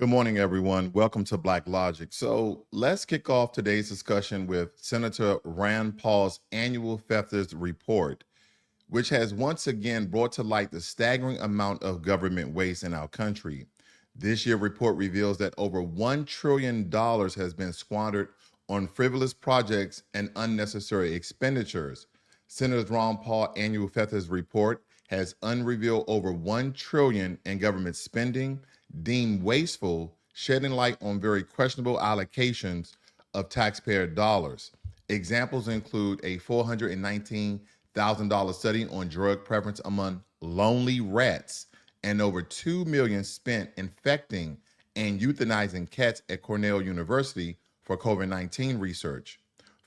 Good morning, everyone. Welcome to Black Logic. So let's kick off today's discussion with Senator Rand Paul's annual Festivus Report, which has once again brought to light the staggering amount of government waste in our country. This year's report reveals that over $1 trillion has been squandered on frivolous projects and unnecessary expenditures. Senator Ron Paul annual Festivus Report has unrevealed over $1 trillion in government spending deemed wasteful, shedding light on very questionable allocations of taxpayer dollars. Examples include a $419,000 study on drug preference among lonely rats and over $2 million spent infecting and euthanizing cats at Cornell University for COVID-19 research.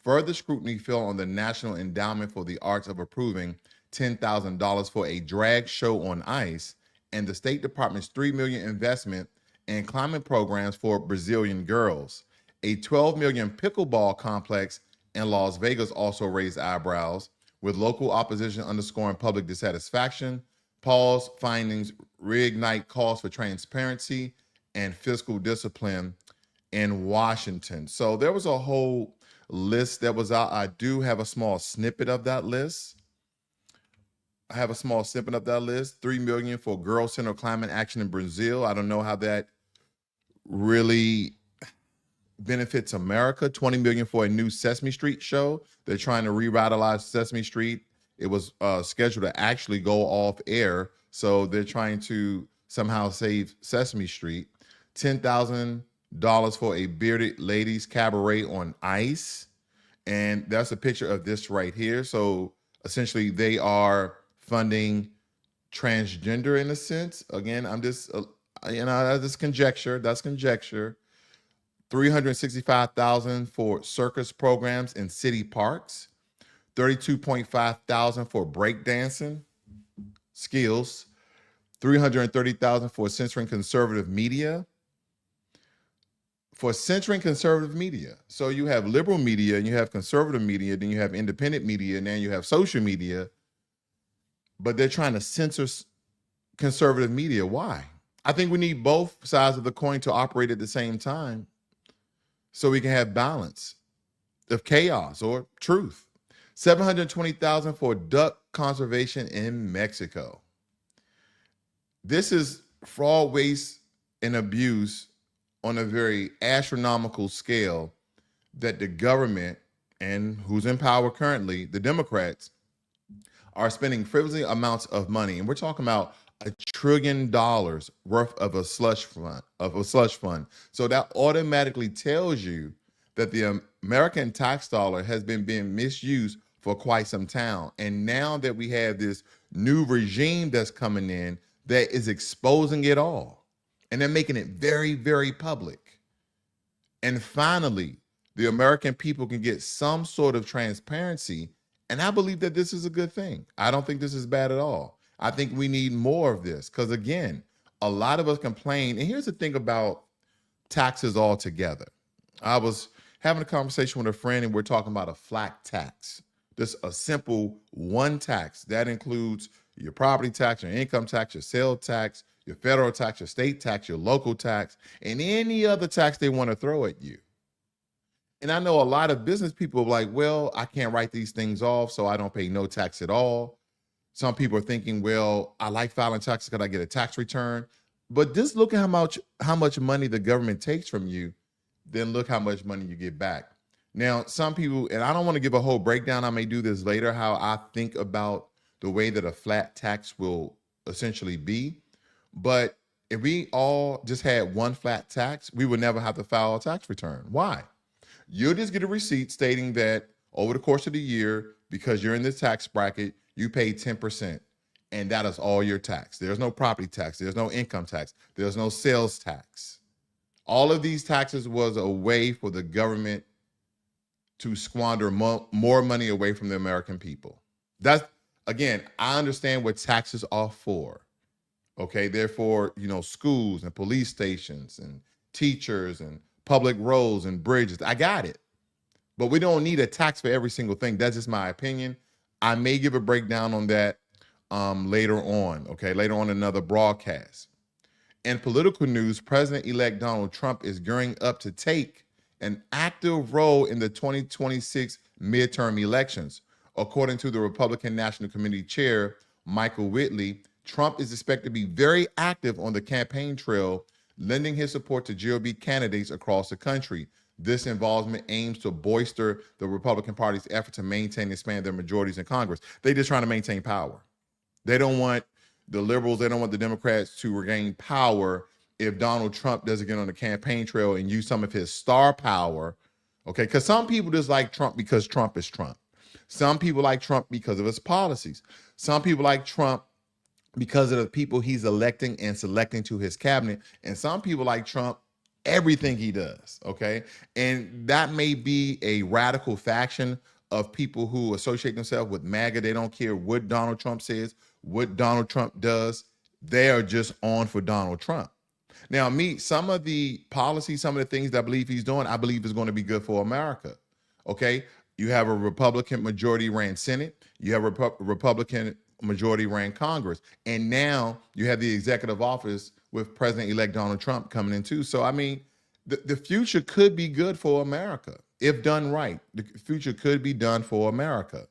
Further scrutiny fell on the National Endowment for the Arts of approving $10,000 for a drag show on ice and the State Department's $3 million investment in climate programs for Brazilian girls. A $12 million pickleball complex in Las Vegas also raised eyebrows, with local opposition underscoring public dissatisfaction. Paul's findings reignite calls for transparency and fiscal discipline in Washington. So there was a whole list that was out. I do have a small snippet of that list. $3 million for Girl Center Climate Action in Brazil. I don't know how that really benefits America. $20 million for a new Sesame Street show. They're trying to revitalize Sesame Street. It was scheduled to actually go off air, so they're trying to somehow save Sesame Street. $10,000 for a bearded ladies cabaret on ice. And that's a picture of this right here. So essentially they are funding transgender in a sense. Again, I'm just, that's conjecture. That's conjecture. $365,000 for circus programs in city parks. $32,500 for breakdancing skills. $330,000 for censoring conservative media. So you have liberal media and you have conservative media, then you have independent media, and then you have social media. But they're trying to censor conservative media. Why? I think we need both sides of the coin to operate at the same time so we can have balance of chaos or truth. $720,000 for duck conservation in Mexico. This is fraud, waste, and abuse on a very astronomical scale that the government and who's in power currently, the Democrats, are spending frivolous amounts of money. And we're talking about $1 trillion worth of a slush fund, So that automatically tells you that the American tax dollar has been being misused for quite some time. And now that we have this new regime that's coming in that is exposing it all, and they're making it very, very public. And finally, the American people can get some sort of transparency. And I believe that this is a good thing. I don't think this is bad at all. I think we need more of this because, again, a lot of us complain. And here's the thing about taxes altogether. I was having a conversation with a friend and we're talking about a flat tax. Just a simple one tax that includes your property tax, your income tax, your sales tax, your federal tax, your state tax, your local tax, and any other tax they want to throw at you. And I know a lot of business people are like, well, I can't write these things off, so I don't pay no tax at all. Some people are thinking, well, I like filing taxes because I get a tax return. But just look at how much money the government takes from you, then look how much money you get back. Now, some people, and I don't want to give a whole breakdown, I may do this later, how I think about the way that a flat tax will essentially be. But if we all just had one flat tax, we would never have to file a tax return. Why? You'll just get a receipt stating that over the course of the year, because you're in this tax bracket, you pay 10%. And that is all your tax. There's no property tax. There's no income tax. There's no sales tax. All of these taxes was a way for the government to squander more money away from the American people. That's, again, I understand what taxes are for. Okay, therefore, schools and police stations and teachers and public roads and bridges. I got it. But we don't need a tax for every single thing. That's just my opinion. I may give a breakdown on that later on, okay, later on in another broadcast. In political news, President-elect Donald Trump is gearing up to take an active role in the 2026 midterm elections. According to the Republican National Committee Chair, Michael Whitley, Trump is expected to be very active on the campaign trail, lending his support to GOP candidates across the country. This involvement aims to bolster the Republican Party's effort to maintain and expand their majorities in Congress. They're just trying to maintain power. They don't want the liberals, they don't want the Democrats to regain power if Donald Trump doesn't get on the campaign trail and use some of his star power. Okay, because some people just like Trump because Trump is Trump. Some people like Trump because of his policies. Some people like Trump because of the people he's electing and selecting to his cabinet. And some people like Trump, everything he does, okay? And that may be a radical faction of people who associate themselves with MAGA. They don't care what Donald Trump says, what Donald Trump does. They are just on for Donald Trump. Now, me, some of the policies, some of the things that I believe he's doing, I believe is going to be good for America, okay? You have a Republican majority ran Senate. You have a Republican majority ran Congress. And now you have the executive office with President-elect Donald Trump coming in too. So, I mean, the future could be good for America if done right. The future could be done for America.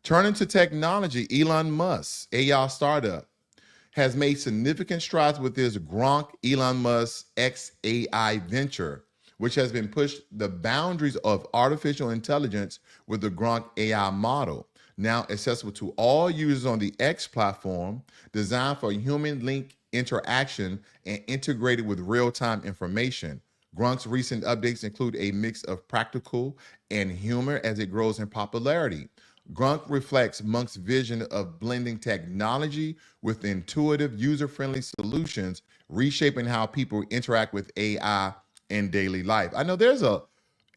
Turning to technology, Elon Musk, AI startup, has made significant strides with his Gronk Elon Musk XAI venture, which has been pushed the boundaries of artificial intelligence with the Gronk AI model, now accessible to all users on the X platform, designed for human link interaction and integrated with real-time information. Gronk's recent updates include a mix of practical and humor as it grows in popularity. Gronk reflects Musk's vision of blending technology with intuitive, user-friendly solutions, reshaping how people interact with AI in daily life. I know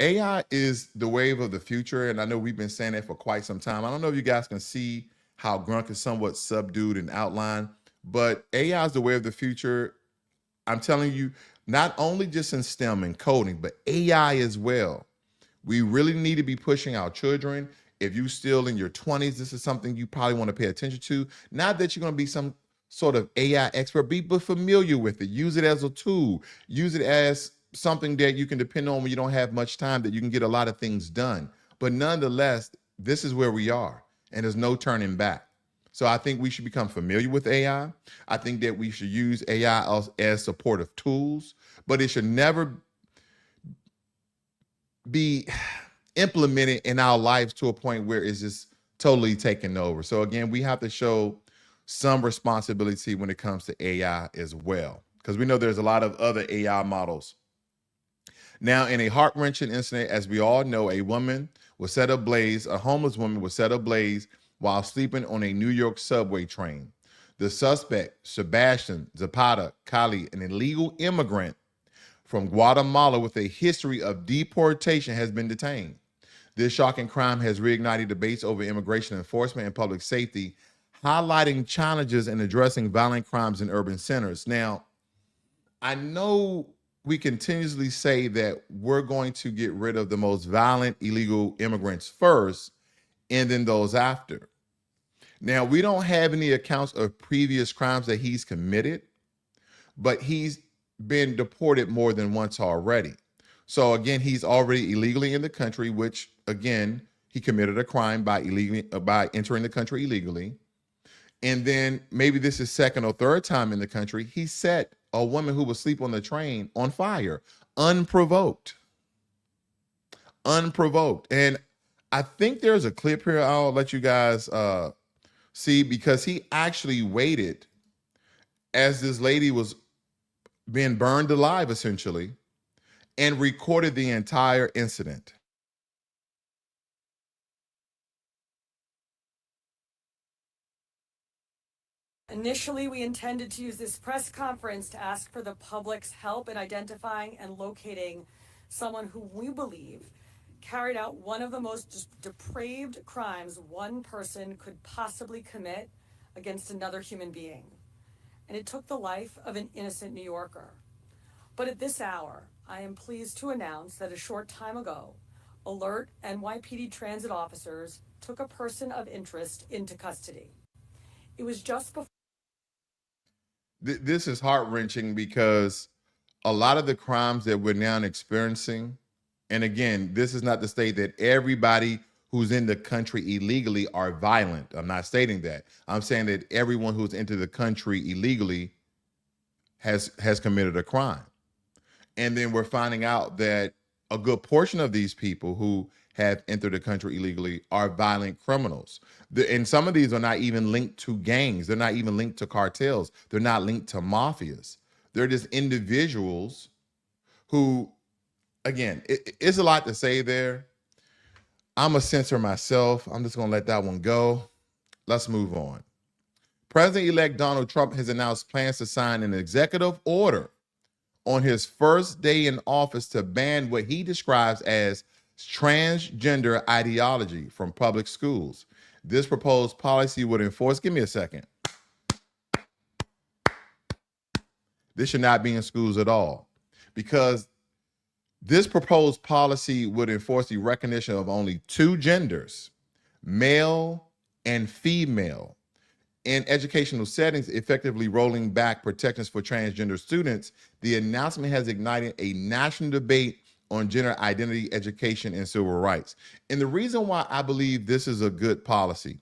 AI is the wave of the future, and I know we've been saying that for quite some time. I don't know if you guys can see how Gronk is somewhat subdued and outlined, but AI is the way of the future. I'm telling you, not only just in STEM and coding, but AI as well. We really need to be pushing our children. If you're still in your 20s, this is something you probably want to pay attention to. Not that you're going to be some sort of AI expert, but familiar with it. Use it as a tool. Use it as something that you can depend on when you don't have much time, that you can get a lot of things done. But nonetheless, this is where we are, and there's no turning back. So I think we should become familiar with AI. I think that we should use AI as supportive tools, but it should never be implemented in our lives to a point where it's just totally taken over. So again, we have to show some responsibility when it comes to AI as well, because we know there's a lot of other AI models. Now, in a heart-wrenching incident, as we all know, a homeless woman was set ablaze while sleeping on a New York subway train. The suspect, Sebastian Zapata Cali, an illegal immigrant from Guatemala with a history of deportation, has been detained. This shocking crime has reignited debates over immigration enforcement and public safety, highlighting challenges in addressing violent crimes in urban centers. Now, I know we continuously say that we're going to get rid of the most violent illegal immigrants first and then those after. Now, we don't have any accounts of previous crimes that he's committed, but he's been deported more than once already. So again, he's already illegally in the country, which again, he committed a crime by entering the country illegally. And then maybe this is second or third time in the country, he set a woman who was asleep on the train on fire, unprovoked. And I think there's a clip here I'll let you guys see, because he actually waited as this lady was being burned alive, essentially, and recorded the entire incident. Initially, we intended to use this press conference to ask for the public's help in identifying and locating someone who we believe carried out one of the most depraved crimes one person could possibly commit against another human being. And it took the life of an innocent New Yorker. But at this hour, I am pleased to announce that a short time ago, alert NYPD transit officers took a person of interest into custody. It was just before. This is heart-wrenching because a lot of the crimes that we're now experiencing, and again, this is not to state that everybody who's in the country illegally are violent. I'm not stating that. I'm saying that everyone who's entered the country illegally has committed a crime. And then we're finding out that a good portion of these people who have entered the country illegally are violent criminals. And some of these are not even linked to gangs. They're not even linked to cartels. They're not linked to mafias. They're just individuals who, again, it's a lot to say there. I'm a censor myself. I'm just going to let that one go. Let's move on. President-elect Donald Trump has announced plans to sign an executive order on his first day in office to ban what he describes as transgender ideology from public schools. This proposed policy would enforce, give me a second. This should not be in schools at all, because this proposed policy would enforce the recognition of only two genders, male and female, in educational settings, effectively rolling back protections for transgender students. The announcement has ignited a national debate on gender identity, education, and civil rights. And the reason why I believe this is a good policy,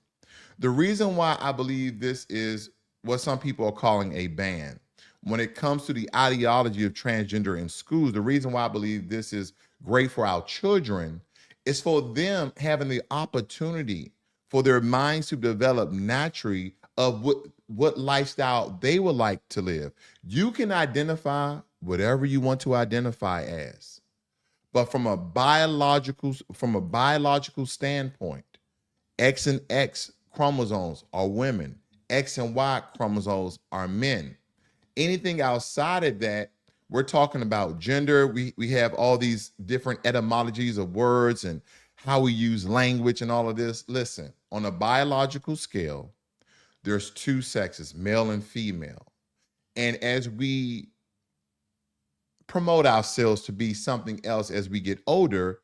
the reason why I believe this is what some people are calling a ban, when it comes to the ideology of transgender in schools, the reason why I believe this is great for our children is for them having the opportunity for their minds to develop naturally of what lifestyle they would like to live. You can identify whatever you want to identify as, but from a biological standpoint, X and X chromosomes are women, X and Y chromosomes are men. Anything outside of that, we're talking about gender. We have all these different etymologies of words and how we use language and all of this. Listen, on a biological scale, there's two sexes, male and female. And as we promote ourselves to be something else as we get older,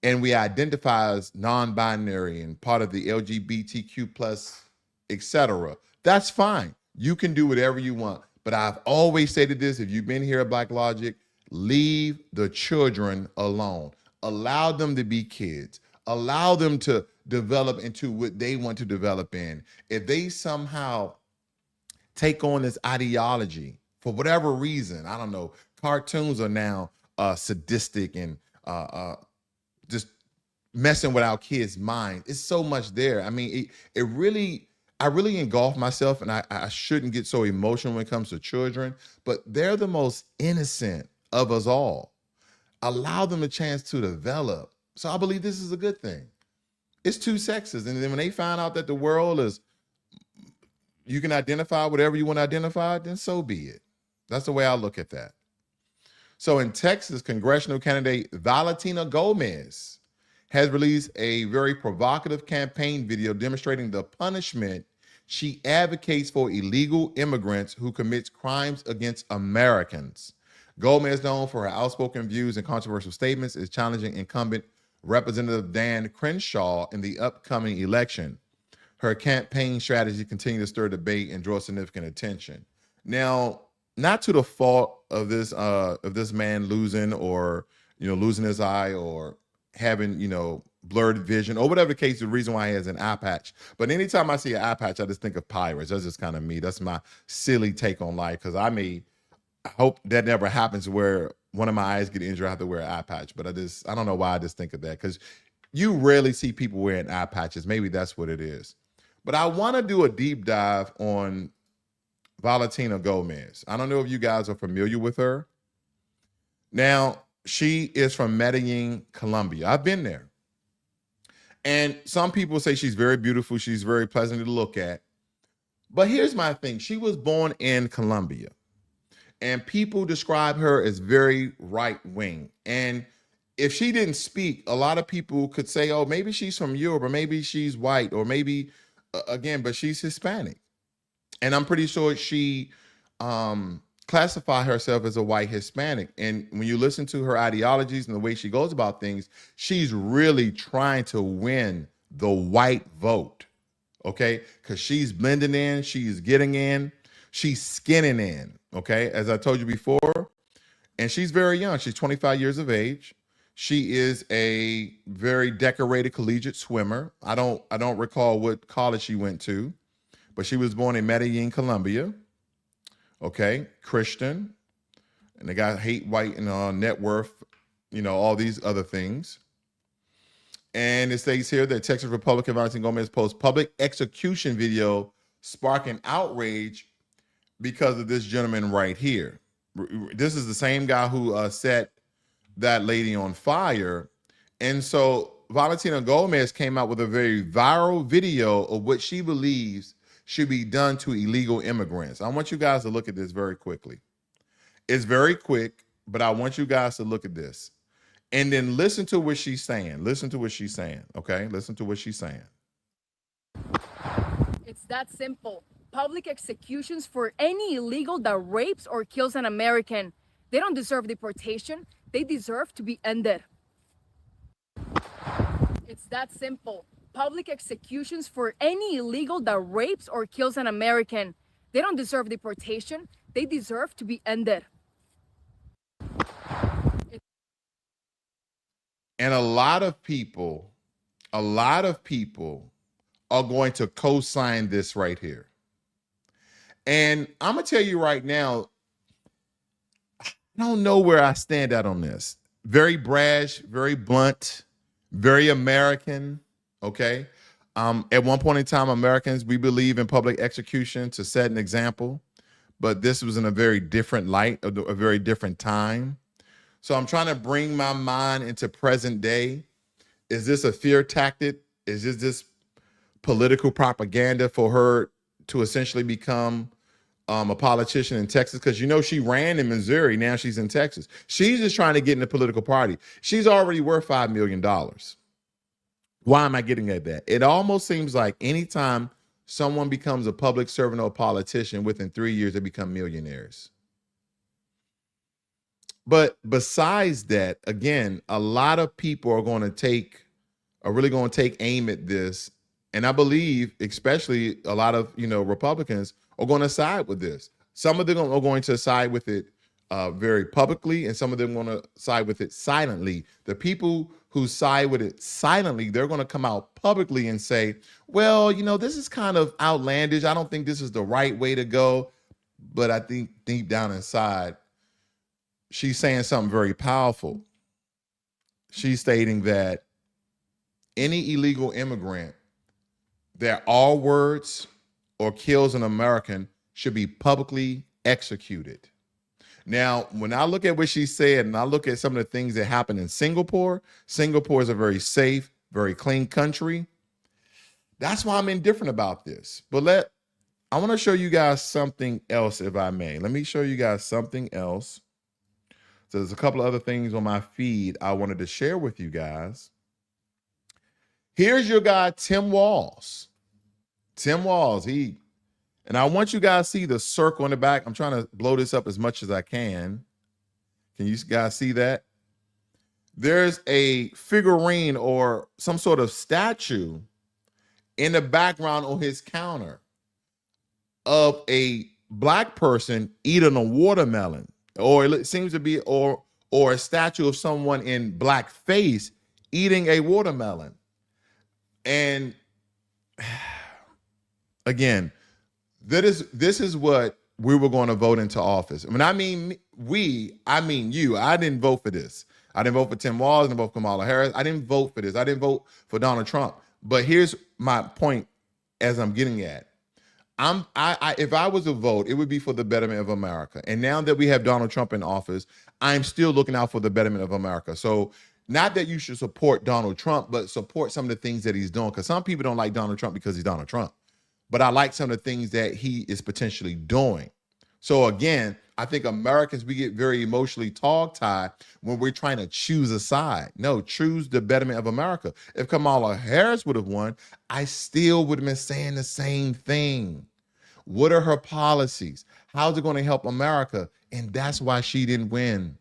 and we identify as non-binary and part of the LGBTQ plus, etc., that's fine. You can do whatever you want. But I've always stated this, if you've been here at Black Logic, leave the children alone. Allow them to be kids. Allow them to develop into what they want to develop in. If they somehow take on this ideology for whatever reason, I don't know, cartoons are now sadistic and just messing with our kids' mind. It's so much there. I mean, I really engulf myself, and I shouldn't get so emotional when it comes to children, but they're the most innocent of us all. Allow them a chance to develop. So I believe this is a good thing. It's two sexes. And then when they find out that the world is, you can identify whatever you want to identify, then so be it. That's the way I look at that. So in Texas, congressional candidate Valentina Gomez has released a very provocative campaign video demonstrating the punishment she advocates for illegal immigrants who commit crimes against Americans. Gomez, known for her outspoken views and controversial statements, is challenging incumbent Representative Dan Crenshaw in the upcoming election. Her campaign strategy continues to stir debate and draw significant attention. Now, not to the fault of this man losing or losing his eye or having blurred vision or whatever the case, the reason why he has an eye patch. But anytime I see an eye patch, I just think of pirates. That's just kind of me. That's my silly take on life, because I hope that never happens where one of my eyes get injured, I have to wear an eye patch. But I don't know why I just think of that, because you rarely see people wearing eye patches. Maybe that's what it is. But I want to do a deep dive on Valentina Gomez. I don't know if you guys are familiar with her. Now, she is from Medellin, Colombia. I've been there. And some people say she's very beautiful. She's very pleasant to look at. But here's my thing. She was born in Colombia. And people describe her as very right-wing. And if she didn't speak, a lot of people could say, oh, maybe she's from Europe, or maybe she's white, or maybe, but she's Hispanic. And I'm pretty sure she classified herself as a white Hispanic. And when you listen to her ideologies and the way she goes about things, she's really trying to win the white vote, okay? Because she's blending in, she's getting in. She's skinning in, okay? As I told you before, and she's very young. She's 25 years of age. She is a very decorated collegiate swimmer. I don't recall what college she went to, but she was born in Medellin, Colombia. Okay, Christian, and they got hate, white, and net worth, all these other things. And it states here that Texas Republican Valentin Gomez posts public execution video sparking outrage because of this gentleman right here. This is the same guy who set that lady on fire. And so Valentina Gomez came out with a very viral video of what she believes should be done to illegal immigrants. I want you guys to look at this very quickly. It's very quick, but I want you guys to look at this. And then listen to what she's saying. Listen to what she's saying, okay? Listen to what she's saying. It's that simple. Public executions for any illegal that rapes or kills an American. They don't deserve deportation. They deserve to be ended. It's that simple. Public executions for any illegal that rapes or kills an American. They don't deserve deportation. They deserve to be ended. And a lot of people are going to co-sign this right here. And I'm going to tell you right now, I don't know where I stand out on this. Very brash, very blunt, very American, okay? At one point in time, Americans, we believe in public execution to set an example, but this was in a very different light, a very different time. So I'm trying to bring my mind into present day. Is this a fear tactic? Is this political propaganda for her to essentially become a politician in Texas? Because she ran in Missouri, now she's in Texas. She's just trying to get in the political party. She's already worth $5 million. Why am I getting at that? It almost seems like anytime someone becomes a public servant or a politician, within 3 years, they become millionaires. But besides that, again, a lot of people are really going to take aim at this. And I believe, especially a lot of, Republicans are going to side with this. Some of them are going to side with it very publicly, and some of them are going to side with it silently. The people who side with it silently, they're going to come out publicly and say, well, this is kind of outlandish. I don't think this is the right way to go. But I think deep down inside, she's saying something very powerful. She's stating that any illegal immigrant that all words or kills an American should be publicly executed. Now, when I look at what she said and I look at some of the things that happened in Singapore is a very safe, very clean country. That's why I'm indifferent about this. But I want to show you guys something else, if I may. Let me show you guys something else. So there's a couple of other things on my feed I wanted to share with you guys. Here's your guy, Tim Walz. Tim Walz, and I want you guys to see the circle in the back. I'm trying to blow this up as much as I can. Can you guys see that? There's a figurine or some sort of statue in the background on his counter of a Black person eating a watermelon. Or it seems to be, or a statue of someone in blackface eating a watermelon. And again, this is what we were going to vote into office. When I mean we, I mean you. I didn't vote for this. I didn't vote for Tim Walz. I didn't vote for Kamala Harris. I didn't vote for this. I didn't vote for Donald Trump. But here's my point as I'm getting at. If I was to vote, it would be for the betterment of America. And now that we have Donald Trump in office, I'm still looking out for the betterment of America. So not that you should support Donald Trump, but support some of the things that he's doing. Because some people don't like Donald Trump because he's Donald Trump. But I like some of the things that he is potentially doing. So again, I think Americans, we get very emotionally hog-tied when we're trying to choose a side. No, choose the betterment of America. If Kamala Harris would have won, I still would have been saying the same thing. What are her policies? How's it going to help America? And that's why she didn't win.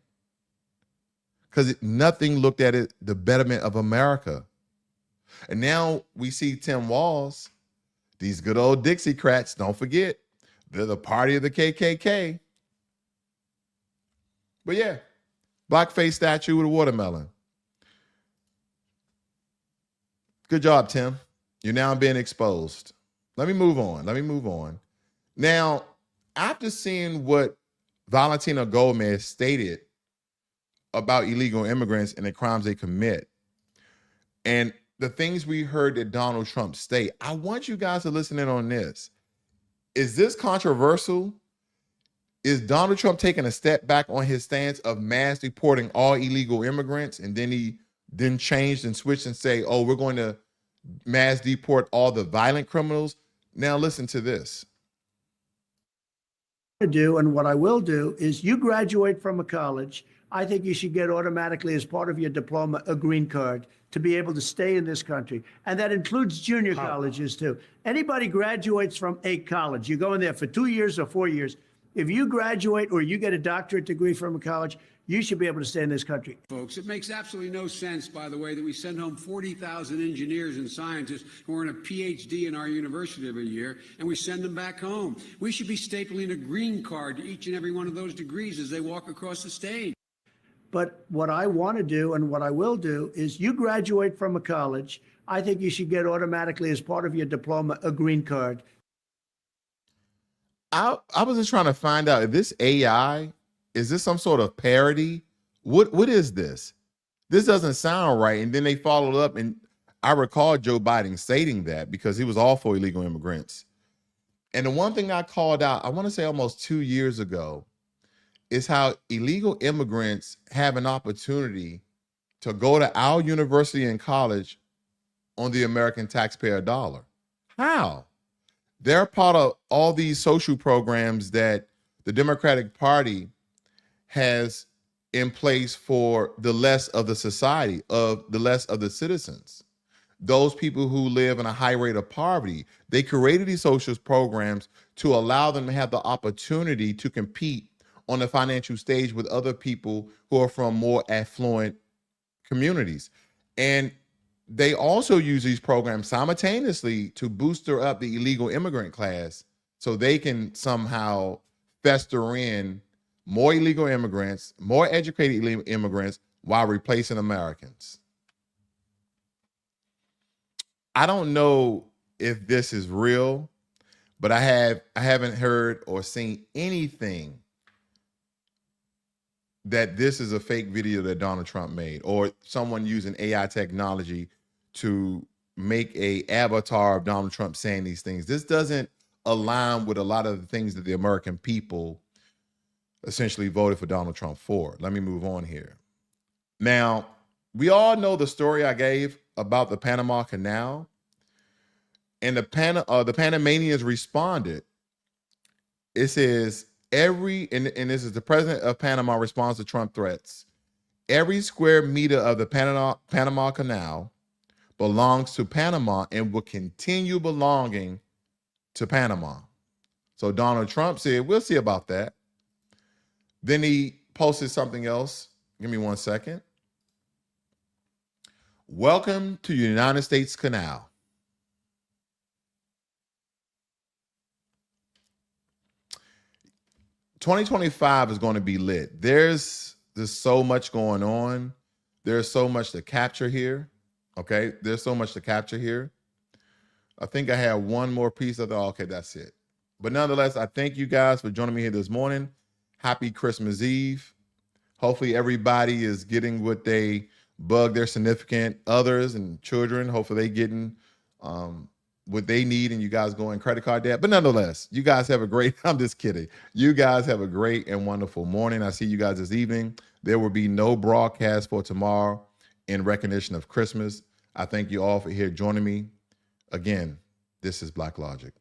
Because nothing looked at it, the betterment of America. And now we see Tim Walz, these good old Dixiecrats, don't forget, They're the party of the KKK. But yeah, blackface statue with a watermelon. Good job, Tim. You're now being exposed. Let me move on. Now, after seeing what Valentina Gomez stated about illegal immigrants and the crimes they commit, and the things we heard that Donald Trump state, I want you guys to listen in on this. Is this controversial? Is Donald Trump taking a step back on his stance of mass deporting all illegal immigrants, and then he changed and switched and say, oh, we're going to mass deport all the violent criminals? Now listen to this. Do and what I will do is you graduate from a college, I think you should get automatically as part of your diploma a green card to be able to stay in this country. And that includes junior colleges too. Anybody graduates from a college, you go in there for 2 years or 4 years. If you graduate or you get a doctorate degree from a college, you should be able to stay in this country. Folks, it makes absolutely no sense, by the way, that we send home 40,000 engineers and scientists who earn a PhD in our university every year, and we send them back home. We should be stapling a green card to each and every one of those degrees as they walk across the stage. But what I want to do and what I will do is you graduate from a college, I think you should get automatically as part of your diploma a green card. I was just trying to find out, if this AI, is this some sort of parody? What is this? This doesn't sound right. And then they followed up, and I recall Joe Biden stating that because he was all for illegal immigrants. And the one thing I called out, I want to say almost 2 years ago, is how illegal immigrants have an opportunity to go to our university and college on the American taxpayer dollar. How? They're part of all these social programs that the Democratic Party has in place for the less of the society, of the less of the citizens, those people who live in a high rate of poverty. They created these social programs to allow them to have the opportunity to compete on the financial stage with other people who are from more affluent communities. And they also use these programs simultaneously to booster up the illegal immigrant class so they can somehow fester in more illegal immigrants, more educated illegal immigrants, while replacing Americans. I don't know if this is real, but I haven't heard or seen anything that this is a fake video that Donald Trump made, or someone using AI technology to make a avatar of Donald Trump saying these things. This doesn't align with a lot of the things that the American people essentially voted for Donald Trump for. Let me move on here. Now, we all know the story I gave about the Panama Canal, and the Panamanians responded. It says, and this is the president of Panama responds to Trump threats. Every square meter of the Panama Canal belongs to Panama and will continue belonging to Panama. So Donald Trump said, we'll see about that. Then he posted something else. Give me 1 second. Welcome to the United States Canal. '25 is going to be lit. There's so much going on. There's so much to capture here. Okay, there's so much to capture here. I think I have one more piece of the, okay, that's it. But nonetheless, I thank you guys for joining me here this morning. Happy Christmas Eve. Hopefully everybody is getting what they bug their significant others and children. Hopefully they getting what they need, and you guys go in credit card debt. But nonetheless, you guys have a great, I'm just kidding. You guys have a great and wonderful morning. I see you guys this evening. There will be no broadcast for tomorrow in recognition of Christmas. I thank you all for here joining me. Again, this is Black Logic.